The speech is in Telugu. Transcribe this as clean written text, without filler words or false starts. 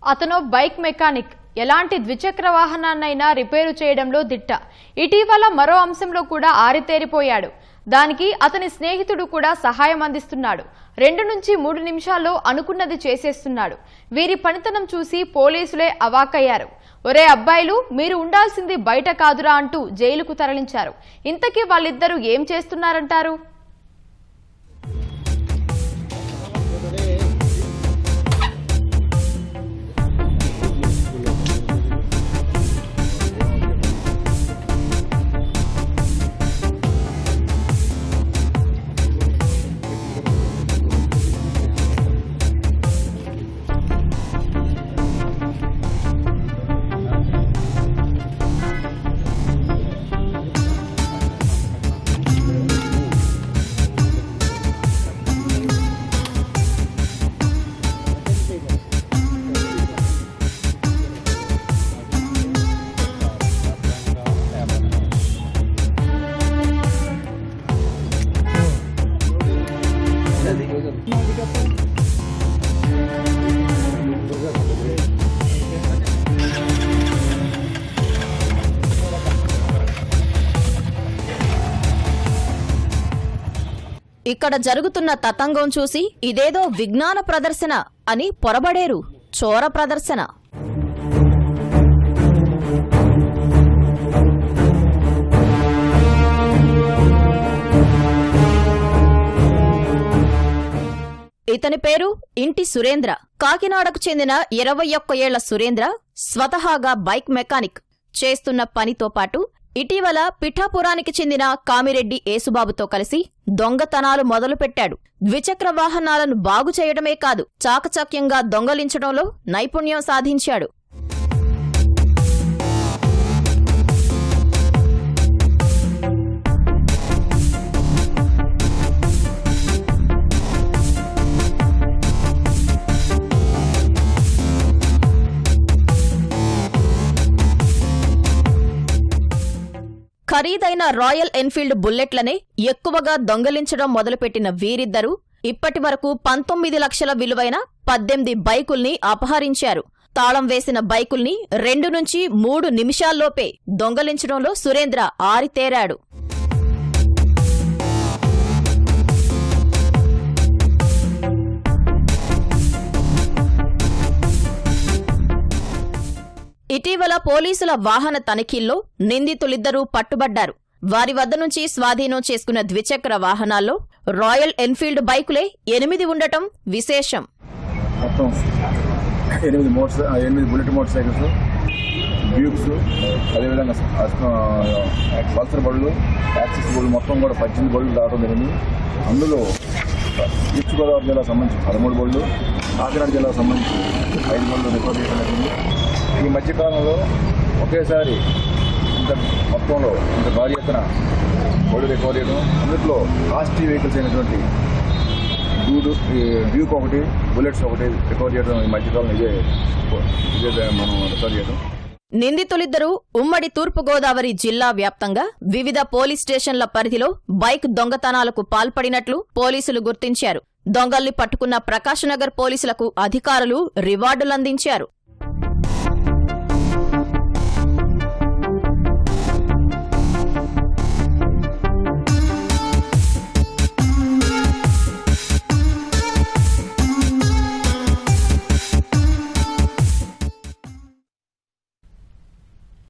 అతను బైక్ మెకానిక్. ఎలాంటి ద్విచక్ర వాహనాన్నైనా రిపేరు చేయడంలో దిట్ట. ఇటీవల మరో అంశంలో కూడా ఆరితేరిపోయాడు. దానికి అతని స్నేహితుడు కూడా సహాయం అందిస్తున్నాడు. 2 నుంచి 3 నిమిషాల్లో అనుకున్నది చేసేస్తున్నాడు. వీరి పనితనం చూసి పోలీసులే అవాక్కయ్యారు. ఒరే అబ్బాయిలు, మీరు ఉండాల్సింది బయట కాదురా అంటూ జైలుకు తరలించారు. ఇంతకీ వాళ్ళిద్దరూ ఏం చేస్తున్నారంటారు? ఇక్కడ జరుగుతున్న తతంగం చూసి ఇదేదో విజ్ఞాన ప్రదర్శన అని పొరబడేరు. చోర ప్రదర్శన. ఇతని పేరు ఇంటి సురేంద్ర. కాకినాడకు చెందిన 21 ఏళ్ల సురేంద్ర స్వతహాగా బైక్ మెకానిక్. చేస్తున్న పనితో పాటు ఇటీవల పిఠాపురానికి చెందిన కామిరెడ్డి ఏసుబాబుతో కలిసి దొంగతనాలు మొదలుపెట్టాడు. ద్విచక్ర వాహనాలను బాగు చేయడమే కాదు, చాకచక్యంగా దొంగలించడంలో నైపుణ్యం సాధించాడు. ఖరీదైన రాయల్ ఎన్ఫీల్డ్ బుల్లెట్లనే ఎక్కువగా దొంగలించడం మొదలుపెట్టిన వీరిద్దరూ ఇప్పటి వరకు 19 లక్షల విలువైన 18 బైకుల్ని అపహరించారు. తాళం వేసిన బైకుల్ని 2 నుంచి 3 నిమిషాల్లోపే దొంగలించడంలో సురేంద్ర ఆరితేరాడు. ఇటీవల పోలీసుల వాహన తనిఖీల్లో నిందితులిద్దరూ పట్టుబడ్డారు. వారి వద్ద నుంచి స్వాధీనం చేసుకున్న ద్విచక్ర వాహనాల్లో రాయల్ ఎన్ఫీల్డ్ బైకులే 8 ఉండటం విశేషం. మొత్తం 8 బుల్లెట్ మోటార్ సైకిల్స్, డ్యూక్స్, అదేవిధంగా పల్సర్ బళ్ళు, యాక్సిస్ బళ్ళు మొత్తం కూడా 18 బళ్ళు రావడం జరిగింది. అందులో ఈస్ట్ గోదావరి జిల్లాకు సంబంధించి 13 బళ్ళు, కాకినాడ జిల్లాకు సంబంధించి 5 బళ్ళు రికవర్ చేయడం జరిగింది. ఈ మధ్యకాలంలో ఒకేసారి మొత్తంలో ఇంత భారీ ఎత్తున బళ్ళు రికవర్ చేయడం, అందులో కాస్ట్లీ వెహికల్స్ అయినటువంటి డ్యూక్ ఒకటి, బుల్లెట్స్ ఒకటి రికవర్ చేయడం ఈ మధ్యకాలంలో ఇదే మనం రికవర్ చేయడం. నిందితులిద్దరూ ఉమ్మడి తూర్పుగోదావరి జిల్లా వ్యాప్తంగా వివిధ పోలీస్ స్టేషన్ల పరిధిలో బైక్ దొంగతనాలకు పాల్పడినట్లు పోలీసులు గుర్తించారు. దొంగల్ని పట్టుకున్న ప్రకాశనగర్ పోలీసులకు అధికారులు రివార్డులందించారు.